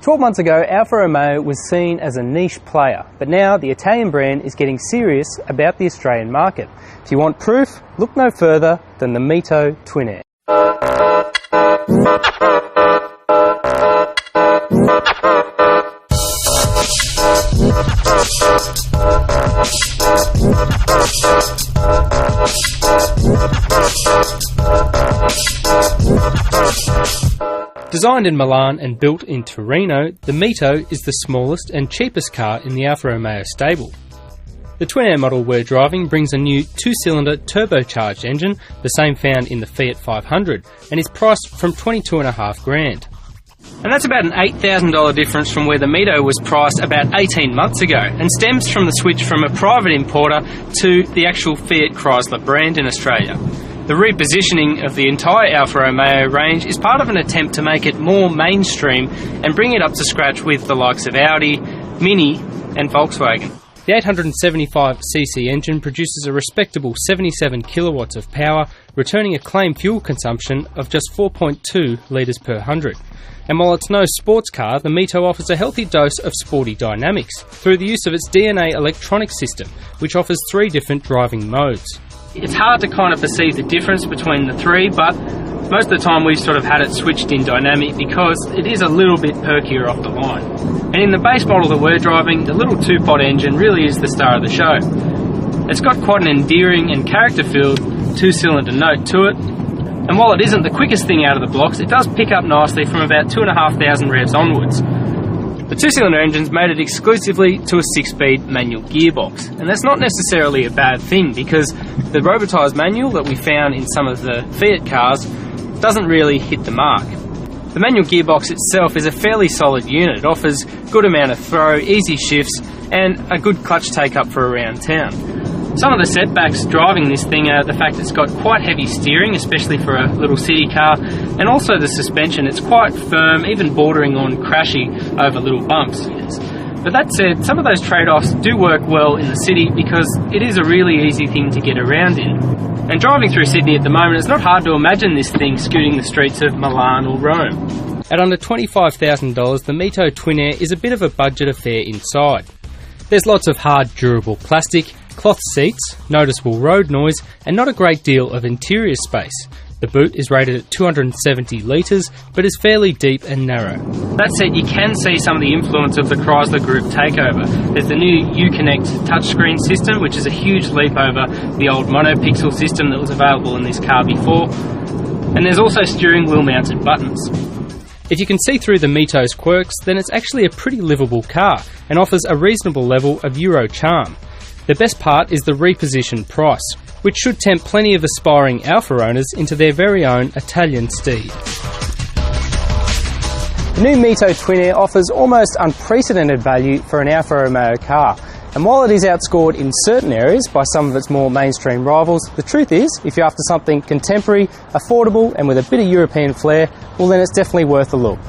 12 months ago, Alfa Romeo was seen as a niche player, but now the Italian brand is getting serious about the Australian market. If you want proof, look no further than the MiTo Twinair. Designed in Milan and built in Torino, the MiTo is the smallest and cheapest car in the Alfa Romeo stable. The Twinair model we're driving brings a new 2-cylinder turbocharged engine, the same found in the Fiat 500, and is priced from $22,500. And that's about an $8,000 difference from where the MiTo was priced about 18 months ago, and stems from the switch from a private importer to the actual Fiat Chrysler brand in Australia. The repositioning of the entire Alfa Romeo range is part of an attempt to make it more mainstream and bring it up to scratch with the likes of Audi, Mini and Volkswagen. The 875cc engine produces a respectable 77 kilowatts of power, returning a claimed fuel consumption of just 4.2 litres per 100. And while it's no sports car, the MiTo offers a healthy dose of sporty dynamics through the use of its DNA electronic system, which offers 3 different driving modes. It's hard to kind of perceive the difference between the 3, but most of the time we've sort of had it switched in dynamic because it is a little bit perkier off the line. And in the base model that we're driving, the little 2-pot engine really is the star of the show. It's got quite an endearing and character-filled 2-cylinder note to it, and while it isn't the quickest thing out of the blocks, it does pick up nicely from about 2,500 revs onwards. The 2-cylinder engine's mated exclusively to a 6-speed manual gearbox, and that's not necessarily a bad thing because the robotised manual that we found in some of the Fiat cars doesn't really hit the mark. The manual gearbox itself is a fairly solid unit. It offers good amount of throw, easy shifts and a good clutch take-up for around town. Some of the setbacks driving this thing are the fact it's got quite heavy steering, especially for a little city car, and also the suspension. It's quite firm, even bordering on crashing over little bumps. But that said, some of those trade-offs do work well in the city because it is a really easy thing to get around in. And driving through Sydney at the moment, it's not hard to imagine this thing scooting the streets of Milan or Rome. At under $25,000, the MiTo Twinair is a bit of a budget affair inside. There's lots of hard, durable plastic, cloth seats, noticeable road noise, and not a great deal of interior space. The boot is rated at 270 litres, but is fairly deep and narrow. That said, you can see some of the influence of the Chrysler Group takeover. There's the new Uconnect touchscreen system, which is a huge leap over the old monopixel system that was available in this car before. And there's also steering wheel mounted buttons. If you can see through the MiTo's quirks, then it's actually a pretty livable car and offers a reasonable level of Euro charm. The best part is the repositioned price, which should tempt plenty of aspiring Alfa owners into their very own Italian steed. The new MiTo Twinair offers almost unprecedented value for an Alfa Romeo car, and while it is outscored in certain areas by some of its more mainstream rivals, the truth is, if you're after something contemporary, affordable and with a bit of European flair, well then it's definitely worth a look.